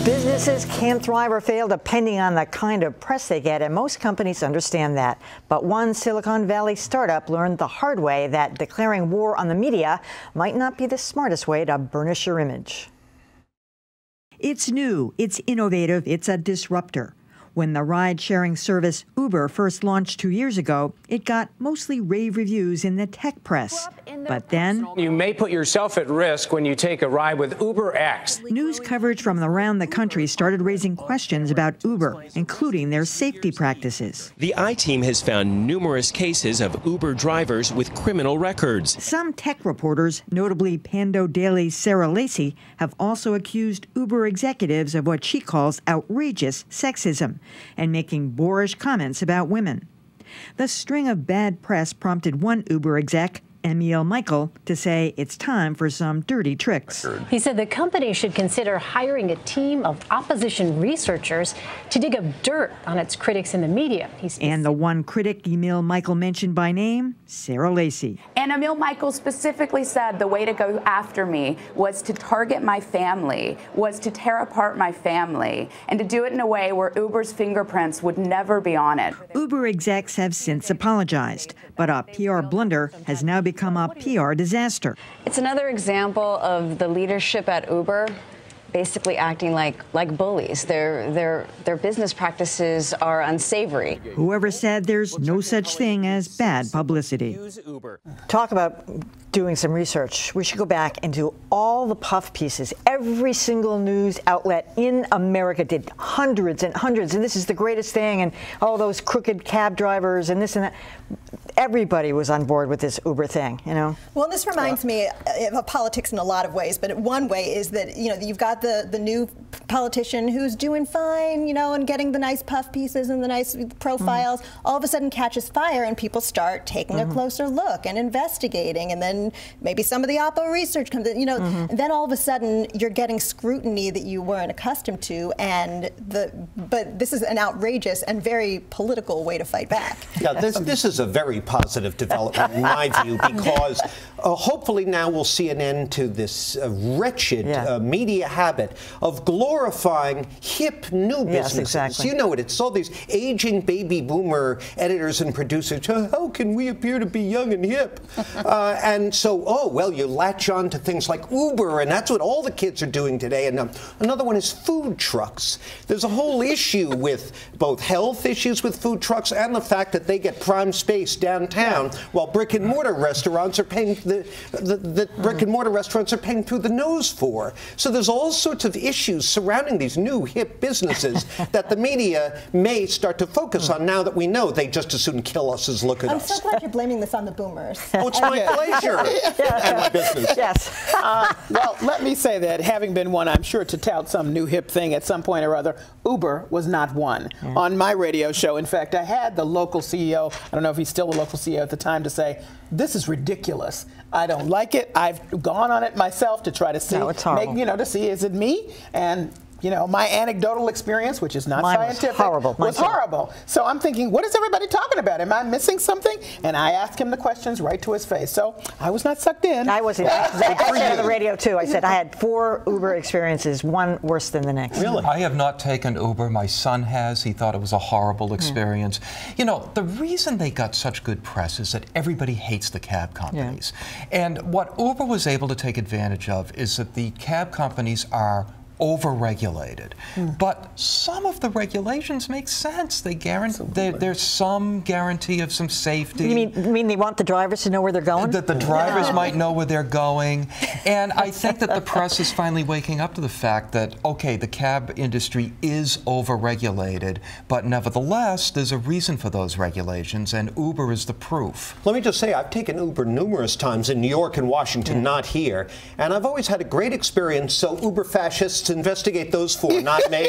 Businesses can't thrive or fail depending on the kind of press they get, and most companies understand that. But one Silicon Valley startup learned the hard way that declaring war on the media might not be the smartest way to burnish your image. It's new, it's innovative, it's a disruptor. When the ride-sharing service Uber first launched 2 years ago, it got mostly rave reviews in the tech press. But then, you may put yourself at risk when you take a ride with UberX. News coverage from around the country started raising questions about Uber, including their safety practices. The I-Team has found numerous cases of Uber drivers with criminal records. Some tech reporters, notably Pando Daily's Sarah Lacey, have also accused Uber executives of what she calls outrageous sexism and making boorish comments about women. The string of bad press prompted one Uber exec, Emil Michael, to say it's time for some dirty tricks. He said the company should consider hiring a team of opposition researchers to dig up dirt on its critics in the media. And the one critic Emil Michael mentioned by name, Sarah Lacey. And Emil Michael specifically said the way to go after me was to target my family, was to tear apart my family, and to do it in a way where Uber's fingerprints would never be on it. Uber execs have since apologized, but a PR blunder has now become a PR disaster. It's another example of the leadership at Uber basically acting like bullies. Their business practices are unsavory. Whoever said there's no such thing as bad publicity. Talk about doing some research. We should go back and do all the puff pieces. Every single news outlet in America did hundreds and hundreds, and this is the greatest thing, and all those crooked cab drivers and this and that. Everybody was on board with this Uber thing, you know? Well, this reminds me of politics in a lot of ways, but one way is that, you know, you've got the new politician who's doing fine, you know, and getting the nice puff pieces and the nice profiles, all of a sudden catches fire and people start taking a closer look and investigating, and then maybe some of the Oppo research comes in, you know, and then all of a sudden you're getting scrutiny that you weren't accustomed to, and but this is an outrageous and very political way to fight back. Yeah, this is a very positive development in my view, because hopefully now we'll see an end to this wretched media habit of glorifying hip new businesses. Yes, exactly. You know it. It's all these aging baby boomer editors and producers. How can we appear to be young and hip? And so, oh, well, you latch on to things like Uber, and that's what all the kids are doing today. And another one is food trucks. There's a whole issue with both health issues with food trucks and the fact that they get prime space downtown, while brick and mortar restaurants are paying the brick and mortar restaurants are paying through the nose for. So there's all sorts of issues surrounding these new hip businesses that the media may start to focus on now that we know they just as soon kill us as look at us. I'm so glad you're blaming this on the boomers. Oh, it's my pleasure. And my business. Yes. Well, let me say that having been one, I'm sure, to tout some new hip thing at some point or other, Uber was not one. On my radio show, in fact, I had the local CEO, I don't know if he's still a local CEO at the time, to say, this is ridiculous. I don't like it. I've gone on it myself to try to see, no, it's horrible. to see, is it me? And you know, my anecdotal experience, which is not scientific, was horrible. So I'm thinking, what is everybody talking about? Am I missing something? And I asked him the questions right to his face. So I was not sucked in. I wasn't. I said on the radio, too. I said I had 4 Uber experiences, one worse than the next. Really? I have not taken Uber. My son has. He thought it was a horrible experience. You know, the reason they got such good press is that everybody hates the cab companies. And what Uber was able to take advantage of is that the cab companies are over-regulated. But some of the regulations make sense. They guarantee there's some guarantee of some safety. You mean they want the drivers to know where they're going? That the drivers might know where they're going. And I think that the press is finally waking up to the fact that, okay, the cab industry is over-regulated, but nevertheless, there's a reason for those regulations, and Uber is the proof. Let me just say, I've taken Uber numerous times in New York and Washington, not here, and I've always had a great experience, so Uber fascists investigate those 4, not me.